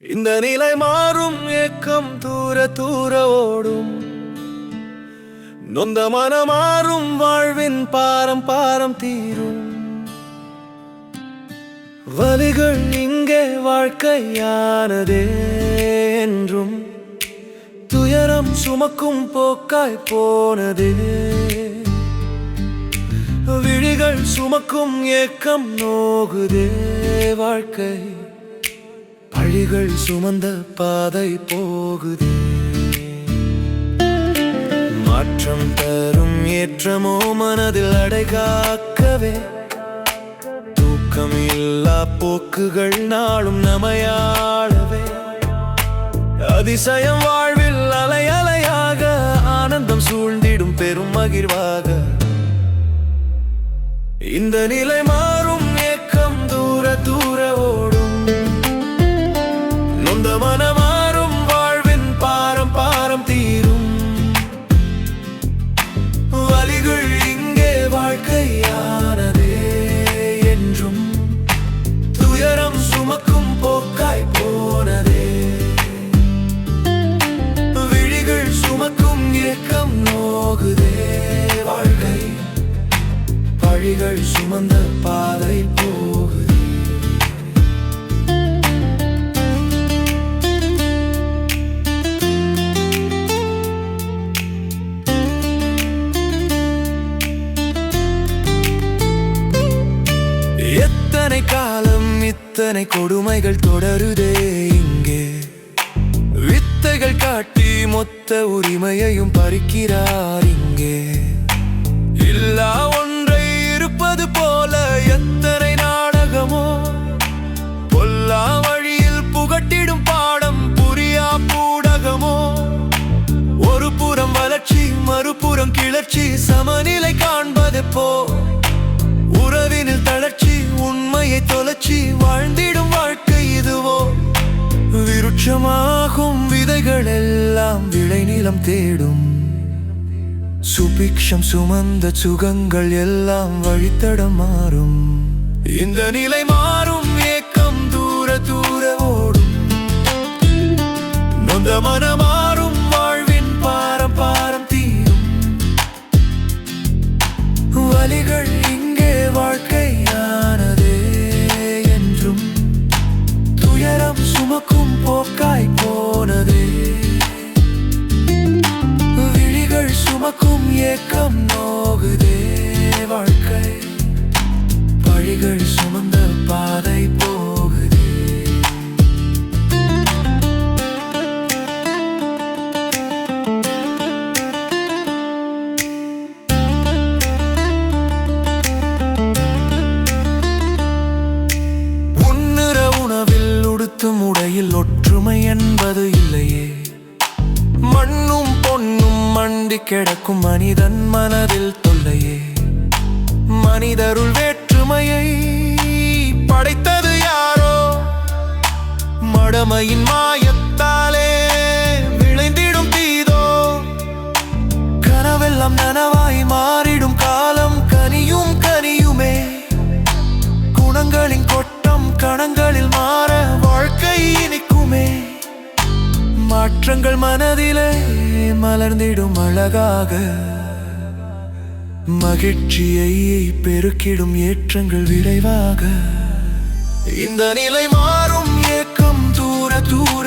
இந்த நிலை மாறும் ஏக்கம் தூர தூர ஓடும். நொந்த மனமாறும் வாழ்வின் பாரம் பாரம் தீரும். வலிகள் இங்கே வாழ்க்கையானதே என்றும் துயரம் சுமக்கும் போக்காய் போனதே. விழிகள் சுமக்கும் ஏக்கம் நோகுதே வாழ்க்கை. பழிகள் சுமந்த பாதை போகுதே. மாற்றம் தரும் ஏற்றமோ மனதில் அடைகாக்கவே. தூக்கம் இல்லா போக்குகள் நாளும் நமையாளவே. அதிசயம் வாழ்வில் அலை அலையாக ஆனந்தம் சூழ்ந்திடும் பெரும் மகிழ்வாக. இந்த நிலை மாறும் ஏக்கம் தூர தூர ஓடும். நொந்த மனமாறும் வாழ்வின் பாரம் பாரம் தீரும். வலிகள் இங்கே வாழ்க்கையானதே என்றும் துயரம் சுமக்கும் போக்காய் போனதே. விழிகள் சுமக்கும் ஏக்கம் நோகுதே வாழ்க்கை. பழிகள் சுமந்த பாதை போகுதே. எத்தனை காலம் இத்தனை கொடுமைகள் தொடருதே இங்கே. வித்தைகள் காட்டி மொத்த உரிமையையும் பறிக்கிறார் இங்கே. இல்லா ஒன்றை இருப்பது போல எத்தனை நாடகமோ. பொல்லா வழியில் புகட்டிடும் பாடம் புரியா பூடகமோ. ஒரு புறம் வளர்ச்சி மறுபுறம் கிளர்ச்சி சமநிலை காண்பது போ. உறவினில் தளர்ச்சி உண்மையை தொலைச்சி வாழ்ந்திடும் வாழ்க்கை இதுவோ. விருட்சமாகும் விதைகள் எல்லாம் விளைநிலம் தேடும். சுபிக்ஷம் சுமந்த சுகங்கள் எல்லாம் வழித்தடம் மாறும். இந்த நிலை மாறும் ஏக்கம் தூர தூர ஓடும். நொந்த மனமாறும் வாழ்வின் பாரம் பாரம் தீரும். வலிகள் இங்கே வாழ்க்கையானதே என்றும் துயரம் சுமக்கும் போக்காய் போனதே. விழிகள் சுமக்கும் ஏக்கம் நோகுதே வாழ்க்கை. பழிகள் சுமந்த பாதை போகுதே. உன்னிற உணவில் உடுத்தும் உடையில் ஒற்றுமை என்பது இல்லையே. மண்ணும் பொன்னும் மண்டி கிடக்கும் மனிதன் மனதில் தொல்லையே. மனிதருள் வேற்றுமையை படைத்தது யாரோ. மடமையின் மாயத்தாலே விளைந்திடும் தீதோ. கனவெல்லாம் நனவாய் மாறிடும் காலம் கனியும் கனியுமே. குணங்களின் கொட்டம் கணங்களில் மாற வாழ்க்கை இனிக்குமே. மாற்றங்கள் மனதிலே மலர்ந்திடும் அழகாக. மகிழ்ச்சியை பெருக்கிடும் ஏற்றங்கள் விரைவாக. இந்த நிலை மாறும் ஏக்கம் தூர தூர